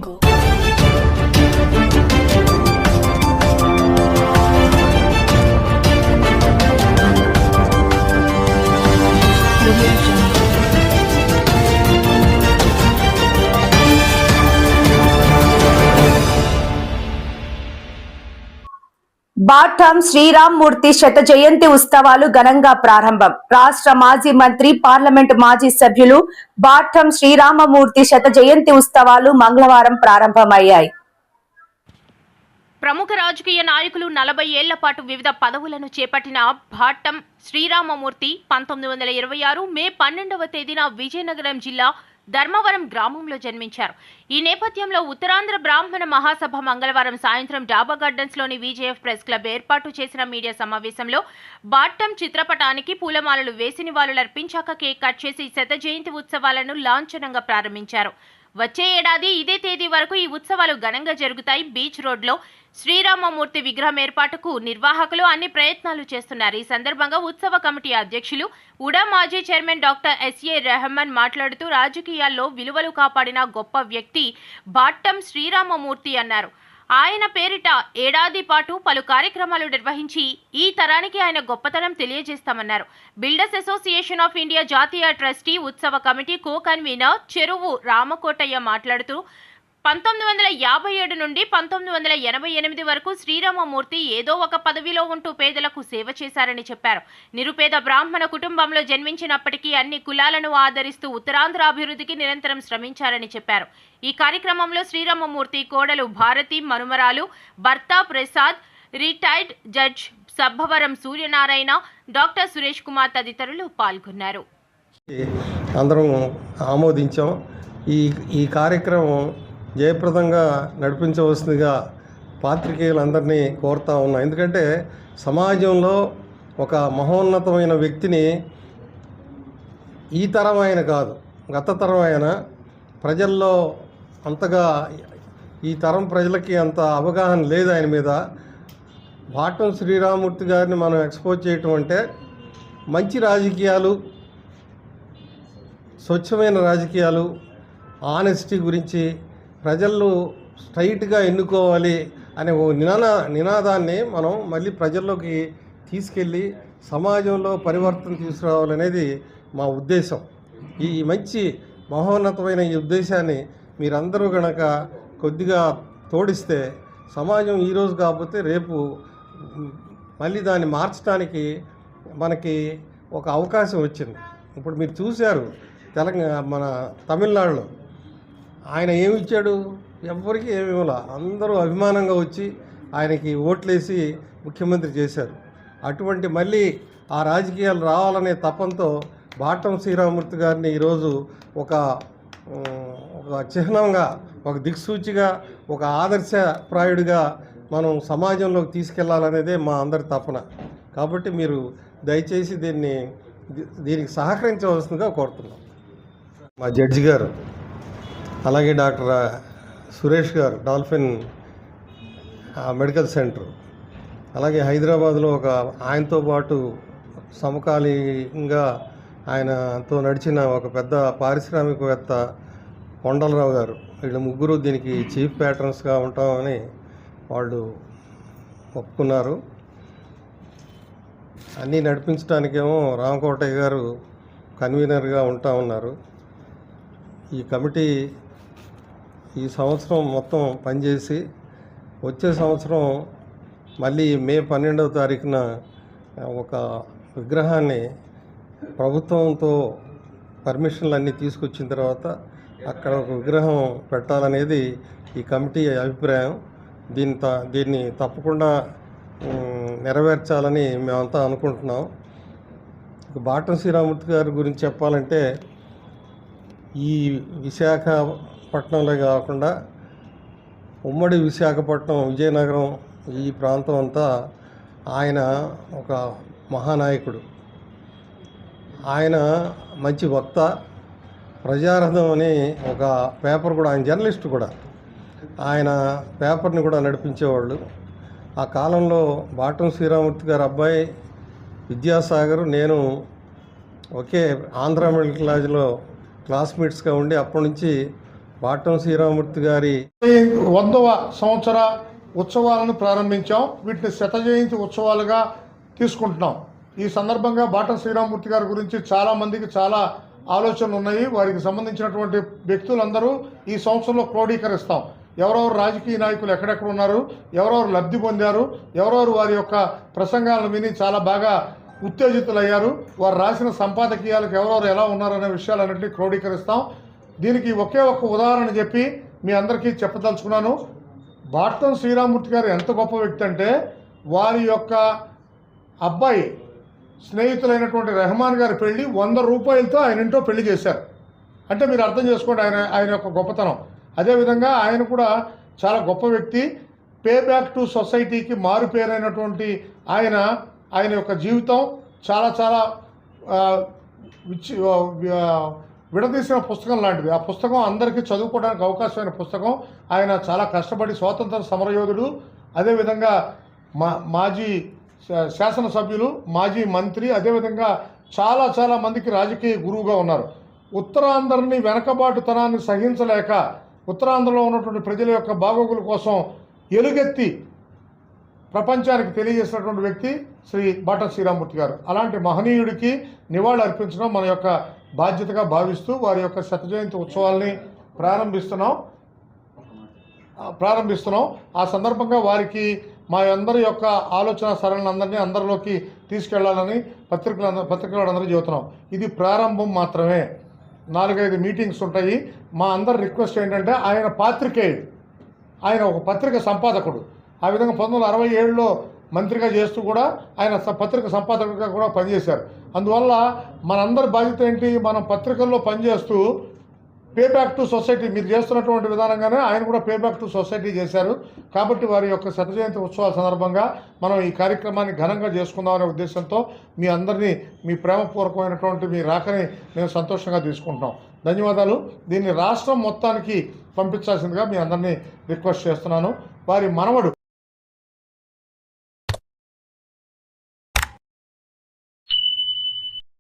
Jungle. Audio Jungle. బాటం శ్రీరామ్మూర్తి శత జయంతి ఉత్సవాలు ఘనంగా ప్రారంభం. రాష్ట్ర మాజీ మంత్రి, పార్లమెంటు మాజీ సభ్యులు బాటం శ్రీరామమూర్తి శత జయంతి ఉత్సవాలు మంగళవారం ప్రారంభమయ్యాయి. ప్రముఖ రాజకీయ నాయకులు 40 ఏళ్ల పాటు వివిధ పదవులను చేపట్టిన బాటం శ్రీరామమూర్తి 1926 మే 12వ తేదీన విజయనగరం జిల్లా ధర్మవరం గ్రామంలో జన్మించారు. ఈ నేపథ్యంలో ఉత్తరాంధ్ర బ్రాహ్మణ మహాసభ మంగళవారం సాయంత్రం డాబా గార్డెన్స్ లోని విజేఎఫ్ ప్రెస్ క్లబ్ ఏర్పాటు చేసిన మీడియా సమావేశంలో బాటం చిత్రపటానికి పూలమాలలు వేసి నివాళులర్పించాక కేక్ కట్ చేసి శత జయంతి ఉత్సవాలను లాంఛనంగా ప్రారంభించారు. వచ్చే ఏడాది ఇదే తేదీ వరకు ఈ ఉత్సవాలు ఘనంగా జరుగుతాయి. బీచ్ రోడ్లో శ్రీరామమూర్తి విగ్రహం ఏర్పాటుకు నిర్వాహకులు అన్ని ప్రయత్నాలు చేస్తున్నారు. ఈ సందర్భంగా ఉత్సవ కమిటీ అధ్యక్షులు ఉడా మాజీ చైర్మన్ డాక్టర్ ఎస్ఏ రెహమాన్ మాట్లాడుతూ రాజకీయాల్లో విలువలు కాపాడిన గొప్ప వ్యక్తి బాటం శ్రీరామమూర్తి అన్నారు. ఆయన పేరిట ఏడాది పాటు పలు కార్యక్రమాలు నిర్వహించి ఈ తరానికి ఆయన గొప్పతనం తెలియజేస్తామన్నారు. బిల్డర్స్ అసోసియేషన్ ఆఫ్ ఇండియా జాతీయ ట్రస్టీ ఉత్సవ కమిటీ కో కన్వీనర్ చెరువు రామకోటయ్య మాట్లాడుతూ 1957 నుండి 1988 వరకు శ్రీరామమూర్తి ఏదో ఒక పదవిలో ఉంటూ పేదలకు సేవ చేశారని చెప్పారు. నిరుపేద బ్రాహ్మణ కుటుంబంలో జన్మించినప్పటికీ అన్ని కులాలను ఆదరిస్తూ ఉత్తరాంధ్ర అభివృద్ధికి నిరంతరం శ్రమించారని చెప్పారు. ఈ కార్యక్రమంలో శ్రీరామమూర్తి కోడలు భారతి, మనుమరాలు, భర్త Prasad, retired judge Sabbavaram Suryanarayana, doctor Suresh Kumar తదితరులు పాల్గొన్నారు. అందరం ఆమోదించాం. ఈ కార్యక్రమం జయప్రదంగా నడిపించవలసిందిగా పాత్రికేయులందరినీ కోరుతా ఉన్నాం. ఎందుకంటే సమాజంలో ఒక మహోన్నతమైన వ్యక్తిని ఈ తరం ఆయన కాదు, గత తరం ఆయన ప్రజల్లో అంతగా ఈ తరం ప్రజలకి అంత అవగాహన లేదు ఆయన మీద. బాటం శ్రీరామమూర్తి గారిని మనం ఎక్స్పోజ్ చేయటం అంటే మంచి రాజకీయాలు, స్వచ్ఛమైన రాజకీయాలు, ఆనెస్టీ గురించి ప్రజలు స్ట్రైట్గా ఎన్నుకోవాలి అనే ఓ నినాదాన్ని మనం మళ్ళీ ప్రజల్లోకి తీసుకెళ్ళి సమాజంలో పరివర్తన తీసుకురావాలనేది మా ఉద్దేశం. ఈ మంచి మహోన్నతమైన ఈ ఉద్దేశాన్ని మీరందరూ గనక కొద్దిగా తోడిస్తే సమాజం ఈరోజు కాకపోతే రేపు మళ్ళీ దాన్ని మార్చడానికి మనకి ఒక అవకాశం వచ్చింది. ఇప్పుడు మీరు చూశారు మన తమిళనాడులో ఆయన ఏమి ఇచ్చాడు, ఎవరికి ఏమి ఇవ్వాల, అందరూ అభిమానంగా వచ్చి ఆయనకి ఓట్లేసి ముఖ్యమంత్రి చేశారు. అటువంటి మళ్ళీ ఆ రాజకీయాలు రావాలనే తపంతో బాటం శ్రీరామమూర్తి గారిని ఈరోజు ఒక చిహ్నంగా, ఒక దిక్సూచిగా, ఒక ఆదర్శప్రాయుడిగా మనం సమాజంలోకి తీసుకెళ్లాలనేదే మా అందరి తపన. కాబట్టి మీరు దయచేసి దీనికి సహకరించవలసిందిగా కోరుతున్నాం. మా జడ్జి గారు, అలాగే డాక్టర్ సురేష్ గారు, డాల్ఫిన్ మెడికల్ సెంటర్, అలాగే హైదరాబాద్లో ఆయనతో పాటు సమకాలీనంగా ఆయనతో నడిచిన ఒక పెద్ద పారిశ్రామికవేత్త కొండలరావు గారు, వీళ్ళు ముగ్గురు దీనికి చీఫ్ ప్యాట్రన్స్గా ఉంటామని వాళ్ళు ఒప్పుకున్నారు. అన్నీ నడిపించడానికేమో రామకోటయ్య గారు కన్వీనర్గా ఉంటా ఉన్నారు. ఈ కమిటీ ఈ సంవత్సరం మొత్తం పనిచేసి వచ్చే సంవత్సరం మళ్ళీ మే 12వ తారీఖున ఒక విగ్రహాన్ని ప్రభుత్వంతో పర్మిషన్లు అన్నీ తీసుకొచ్చిన తర్వాత అక్కడ ఒక విగ్రహం పెట్టాలనేది ఈ కమిటీ అభిప్రాయం. దీన్ని తప్పకుండా నెరవేర్చాలని మేమంతా అనుకుంటున్నాం. బాటం శ్రీరామమూర్తి గారి గురించి చెప్పాలంటే ఈ విశాఖపట్నంలో కాకుండా ఉమ్మడి విశాఖపట్నం, విజయనగరం ఈ ప్రాంతం అంతా ఆయన ఒక మహానాయకుడు. ఆయన మంచి వక్త, ప్రజారథం అని ఒక పేపర్ కూడా, ఆయన జర్నలిస్ట్ కూడా, ఆయన పేపర్ని కూడా నడిపించేవాళ్ళు. ఆ కాలంలో బాటం శ్రీరామమూర్తి గారి అబ్బాయి విద్యాసాగర్, నేను ఒకే ఆంధ్ర మెడికల్ కాలేజ్లో క్లాస్మేట్స్గా ఉండి అప్పటి నుంచి బాటం శ్రీరామమూర్తి గారి 100వ సంవత్సర ఉత్సవాలను ప్రారంభించాం. వీటిని శత జయంతి ఉత్సవాలుగా తీసుకుంటున్నాం. ఈ సందర్భంగా బాటం శ్రీరామమూర్తి గారి గురించి చాలామందికి చాలా ఆలోచనలు ఉన్నాయి. వారికి సంబంధించినటువంటి వ్యక్తులందరూ ఈ సంవత్సరంలో క్రోడీకరిస్తాం. ఎవరెవరు రాజకీయ నాయకులు ఎక్కడెక్కడ ఉన్నారు, ఎవరెవరు లబ్ధి పొందారు, ఎవరెవరు వారి యొక్క ప్రసంగాలను విని చాలా బాగా ఉత్తేజితులయ్యారు, వారు రాసిన సంపాదకీయాలకు ఎవరెవరు ఎలా ఉన్నారనే విషయాలన్నింటినీ క్రోడీకరిస్తాం. దీనికి ఒకే ఒక్క ఉదాహరణ చెప్పి మీ అందరికీ చెప్పదలుచుకున్నాను. బాటం శ్రీరామమూర్తి గారు ఎంత గొప్ప వ్యక్తి అంటే, వారి యొక్క అబ్బాయి స్నేహితులైనటువంటి రెహమాన్ గారి పెళ్లి 100 రూపాయలతో ఆయన ఇంట్లో పెళ్లి చేశారు. అంటే మీరు అర్థం చేసుకోండి ఆయన యొక్క గొప్పతనం. అదేవిధంగా ఆయన కూడా చాలా గొప్ప వ్యక్తి. పే బ్యాక్ టు సొసైటీకి మారు పేరైనటువంటి ఆయన యొక్క జీవితం చాలా చాలా విడదీసిన పుస్తకం లాంటిది. ఆ పుస్తకం అందరికీ చదువుకోవడానికి అవకాశమైన పుస్తకం. ఆయన చాలా కష్టపడి స్వాతంత్ర సమరయోధుడు, అదేవిధంగా మాజీ శాసనసభ్యులు, మాజీ మంత్రి, అదేవిధంగా చాలా చాలా మందికి రాజకీయ గురువుగా ఉన్నారు. ఉత్తరాంధ్రని వెనకబాటుతనాన్ని సహించలేక ఉత్తరాంధ్రలో ఉన్నటువంటి ప్రజల యొక్క బాగోగుల కోసం ఎలుగెత్తి ప్రపంచానికి తెలియజేసినటువంటి వ్యక్తి శ్రీ బాటం శ్రీరామమూర్తి గారు. అలాంటి మహనీయుడికి నివాళి అర్పించడం మన యొక్క బాధ్యతగా భావిస్తూ వారి యొక్క శత జయంతి ఉత్సవాల్ని ప్రారంభిస్తున్నాం. ఆ సందర్భంగా వారికి మా అందరి యొక్క ఆలోచన సరళిని అందరిలోకి తీసుకెళ్లాలని పత్రికలందరూ చెబుతున్నాం. ఇది ప్రారంభం మాత్రమే. 4-5 మీటింగ్స్ ఉంటాయి. మా అందరి రిక్వెస్ట్ ఏంటంటే, ఆయన పాత్రికేయుడు, ఆయన ఒక పత్రిక సంపాదకుడు. ఆ విధంగా 1967లో మంత్రిగా చేస్తూ కూడా ఆయన పత్రిక సంపాదకుడిగా కూడా పనిచేశారు. అందువల్ల మనందరి బాధ్యత ఏంటి, మనం పత్రికల్లో పనిచేస్తూ పే బ్యాక్ టు సొసైటీ మీరు చేస్తున్నటువంటి విధానంగానే ఆయన కూడా పే బ్యాక్ టు సొసైటీ చేశారు. కాబట్టి వారి యొక్క శత జయంతి ఉత్సవాల సందర్భంగా మనం ఈ కార్యక్రమాన్ని ఘనంగా చేసుకుందామనే ఉద్దేశంతో మీ అందరినీ మీ ప్రేమపూర్వకమైనటువంటి మీ రాకని మేము సంతోషంగా తీసుకుంటున్నాం. ధన్యవాదాలు. దీన్ని రాష్ట్రం మొత్తానికి పంపించాల్సిందిగా మీ అందరినీ రిక్వెస్ట్ చేస్తున్నాను. వారి మనవడు